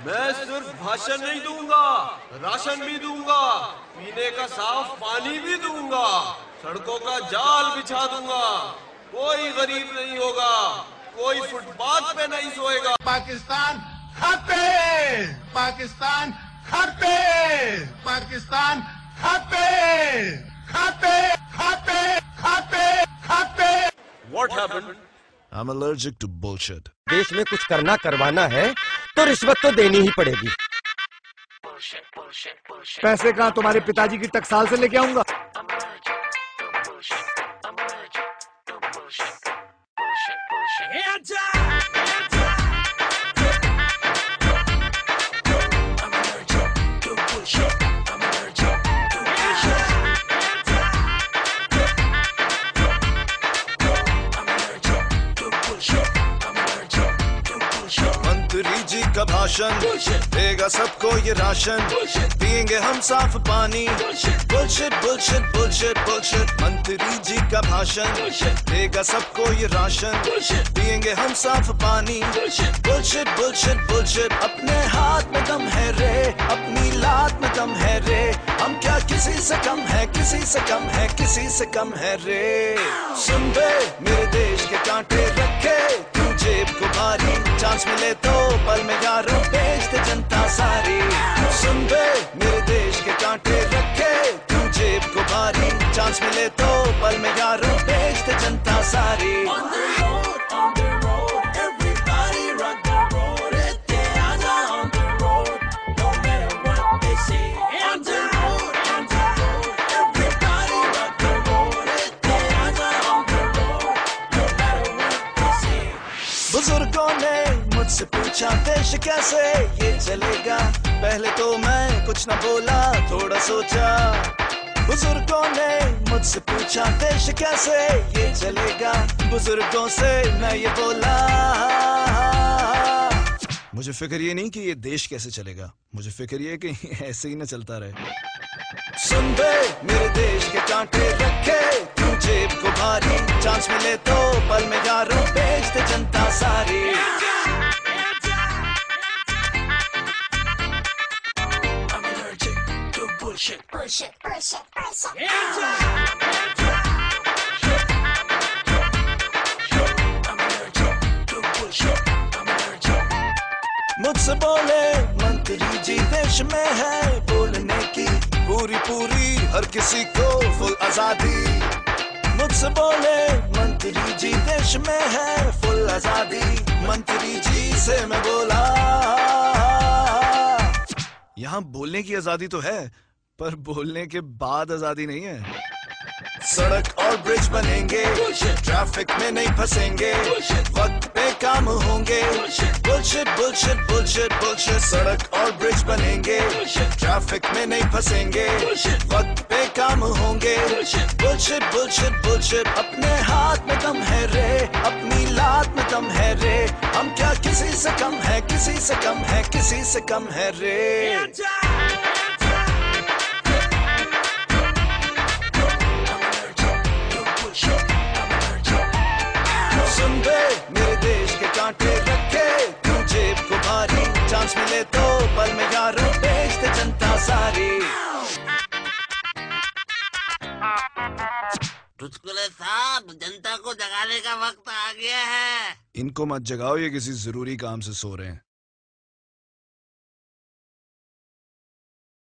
मैं सिर्फ भाषण नहीं दूंगा, राशन भी दूंगा, पीने का साफ पानी भी दूंगा, सड़कों का जाल बिछा दूंगा, कोई गरीब नहीं होगा, कोई फुटपाथ पे नहीं सोएगा। पाकिस्तान खाते, पाकिस्तान खाते, पाकिस्तान खाते, खाते, खाते, खाते, खाते। What happened? I'm allergic to bullshit. देश में कुछ करना करवाना है तो रिश्वत तो देनी ही पड़ेगी। पैसे कहाँ तुम्हारे पिताजी की टकसाल से लेके आऊंगा? मंत्री जी का भाषण देगा सबको ये राशन, पिएंगे हम साफ पानी। Bullshit bullshit bullshit bullshit. मंत्री जी का भाषण देगा सबको ये राशन, पिएंगे हम साफ पानी। Bullshit bullshit bullshit. अपने हाथ में दम है रे, अपनी लात में दम है रे, हम क्या किसी से कम है, किसी से कम है, किसी से कम है रे। सुन बे मेरे देश के कांटे रखे तू जेब को भारी, चांस मिले तो पल में यारों बेच दे जनता सारी। सुन बे मेरे देश के कांटे रखे तू जेब को भारी, चांस मिले तो पल में यारों बेच दे जनता सारी। बुजुर्गों ने मुझसे पूछा देश कैसे ये चलेगा, पहले तो मैं कुछ न बोला, थोड़ा सोचा। बुजुर्गों ने मुझसे पूछा देश कैसे ये चलेगा, बुजुर्गों से मैं ये बोला। मुझे फिक्र ये नहीं कि ये देश कैसे चलेगा, मुझे फिक्र ये कि ऐसे ही न चलता रहे। सुन बे मेरे देश के कांटे रखे तू जेब को भारी, चांस मिले तो पल में यारों बेच दे जनता सारी। I'm allergic to bullshit. Bullshit, bullshit, bullshit. I'm allergic to bullshit. I'm allergic. मुझसे बोले मंत्री जी देश में है बोलने की पूरी पूरी हर किसी को फुल आजादी। मुझसे बोले मंत्री जी देश में है फुल आजादी, मंत्री जी से मैं बोला यहाँ बोलने की आजादी तो है पर बोलने के बाद आजादी नहीं है। सड़क और ब्रिज बनेंगे, ट्रैफिक में नहीं फंसेंगे, वक्त पे काम होंगे। Bullshit bullshit bullshit bullshit. सड़क और ब्रिज बनेंगे, ट्रैफिक में नहीं फंसेंगे, वक्त पे काम होंगे। Bullshit bullshit bullshit. अपने हाथ में दम है रे, अपनी लात में दम है रे, हम क्या किसी से कम है, किसी से कम है, किसी से कम है रे। सुन बे मेरे देश के कांटे रखे तू जेब को भारी, चांस मिले तो पल में यारों बेच दे जनता सारी। चुटकुले साहब, जनता को जगाने का वक्त आ गया है। इनको मत जगाओ, ये किसी जरूरी काम से सो रहे हैं।